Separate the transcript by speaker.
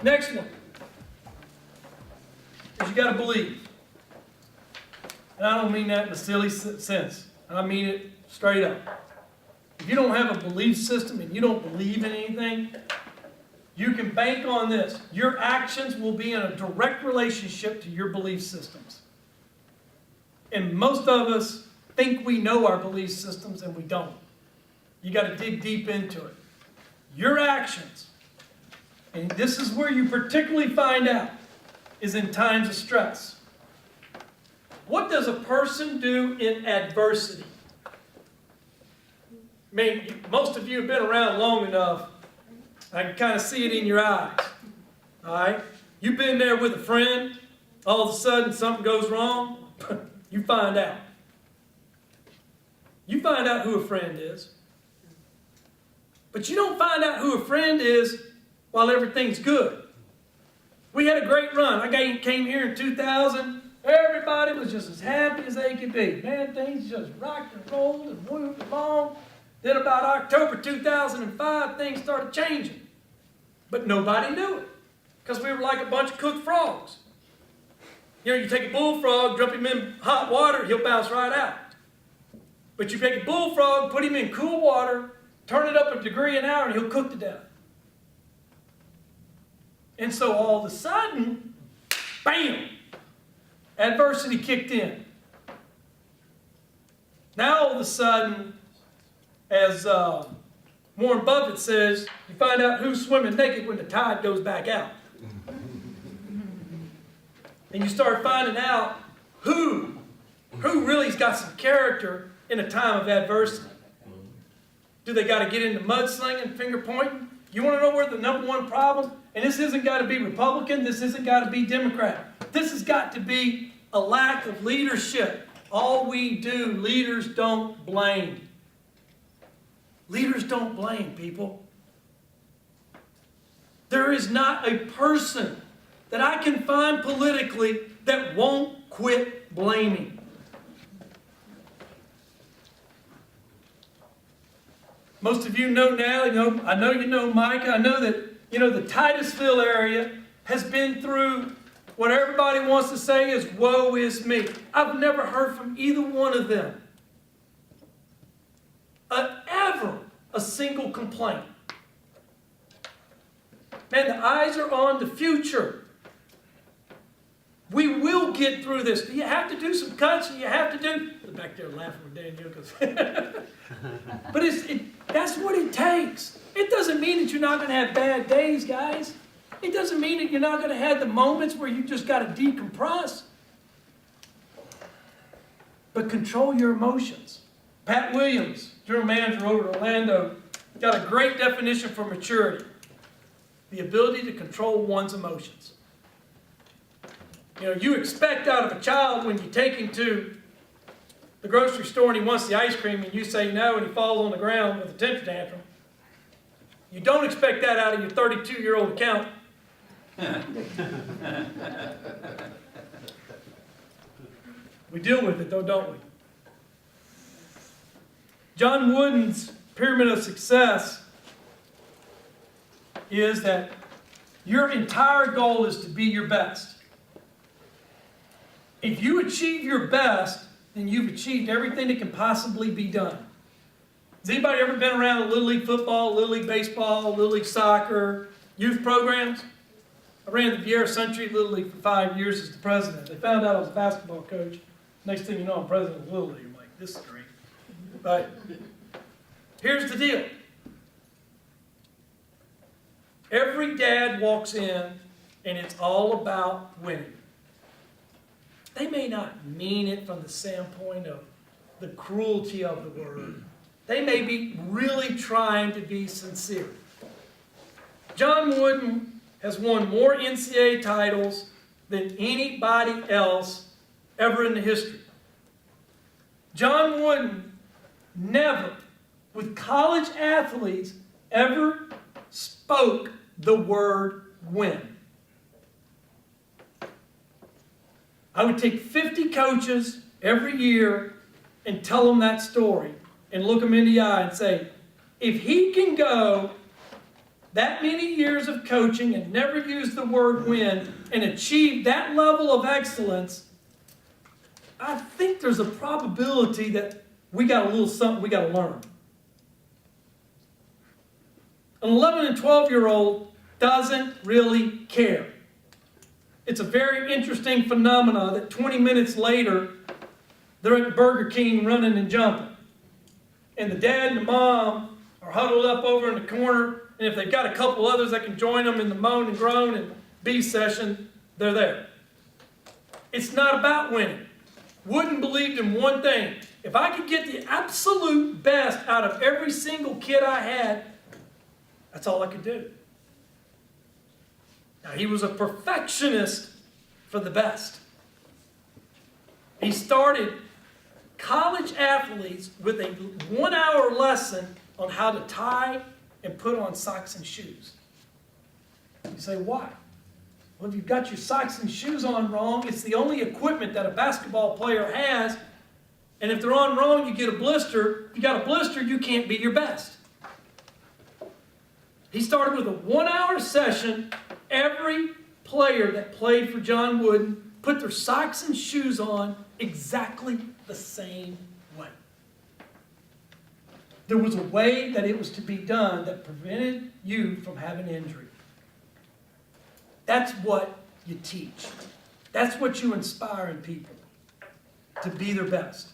Speaker 1: Next one is you got to believe. And I don't mean that in a silly sense. I mean it straight up. If you don't have a belief system and you don't believe in anything, you can bank on this. Your actions will be in a direct relationship to your belief systems. And most of us think we know our belief systems and we don't. You got to dig deep into it. Your actions, and this is where you particularly find out, is in times of stress. What does a person do in adversity? I mean, most of you have been around long enough. I can kind of see it in your eyes. All right? You've been there with a friend. All of a sudden, something goes wrong. You find out. You find out who a friend is. But you don't find out who a friend is while everything's good. We had a great run. I came here in 2000. Everybody was just as happy as they could be. Man, things just rocked and rolled and moved along. Then about October 2005, things started changing. But nobody knew it, because we were like a bunch of cooked frogs. You know, you take a bullfrog, drop him in hot water, he'll bounce right out. But you take a bullfrog, put him in cool water, turn it up a degree an hour, and he'll cook to death. And so all of a sudden, bam, adversity kicked in. Now all of a sudden, as Warren Buffett says, you find out who's swimming naked when the tide goes back out. And you start finding out who really's got some character in a time of adversity. Do they got to get into mudslinging, finger pointing? You want to know where the number one problem? And this isn't got to be Republican. This isn't got to be Democrat. This has got to be a lack of leadership. All we do, leaders don't blame. Leaders don't blame, people. There is not a person that I can find politically that won't quit blaming. Most of you know now, I know you know Micah. I know that, the Titusville area has been through what everybody wants to say is, woe is me. I've never heard from either one of them ever a single complaint. Man, the eyes are on the future. We will get through this. You have to do some cuts, and you have to do... Back there laughing with Daniel. But that's what it takes. It doesn't mean that you're not going to have bad days, guys. It doesn't mean that you're not going to have the moments where you just got to decompress. But control your emotions. Pat Williams, general manager over at Orlando, got a great definition for maturity. The ability to control one's emotions. You expect out of a child when you take him to the grocery store and he wants the ice cream and you say no and he falls on the ground with a temper tantrum. You don't expect that out of your 32-year-old accountant. We deal with it though, don't we? John Wooden's pyramid of success is that your entire goal is to be your best. If you achieve your best, then you've achieved everything that can possibly be done. Has anybody ever been around Little League football, Little League baseball, Little League soccer, youth programs? I ran the Vieira Century Little League for 5 years as the president. They found out I was a basketball coach. Next thing you know, I'm president of Little League. I'm like, this is great. But here's the deal. Every dad walks in and it's all about winning. They may not mean it from the standpoint of the cruelty of the word. They may be really trying to be sincere. John Wooden has won more NCAA titles than anybody else ever in the history. John Wooden never, with college athletes, ever spoke the word win. I would take 50 coaches every year and tell them that story and look them in the eye and say, if he can go that many years of coaching and never used the word win and achieved that level of excellence, I think there's a probability that we got a little something we got to learn. An 11 and 12-year-old doesn't really care. It's a very interesting phenomenon that 20 minutes later, they're at Burger King running and jumping. And the dad and the mom are huddled up over in the corner, and if they've got a couple others that can join them in the moan and groan and B session, they're there. It's not about winning. Wooden believed in one thing. If I could get the absolute best out of every single kid I had, that's all I could do. Now, he was a perfectionist for the best. He started college athletes with a 1-hour lesson on how to tie and put on socks and shoes. You say, why? Well, if you've got your socks and shoes on wrong, it's the only equipment that a basketball player has. And if they're on wrong, you get a blister. If you got a blister, you can't be your best. He started with a 1-hour session. Every player that played for John Wooden put their socks and shoes on exactly the same way. There was a way that it was to be done that prevented you from having injury. That's what you teach. That's what you inspire in people, to be their best.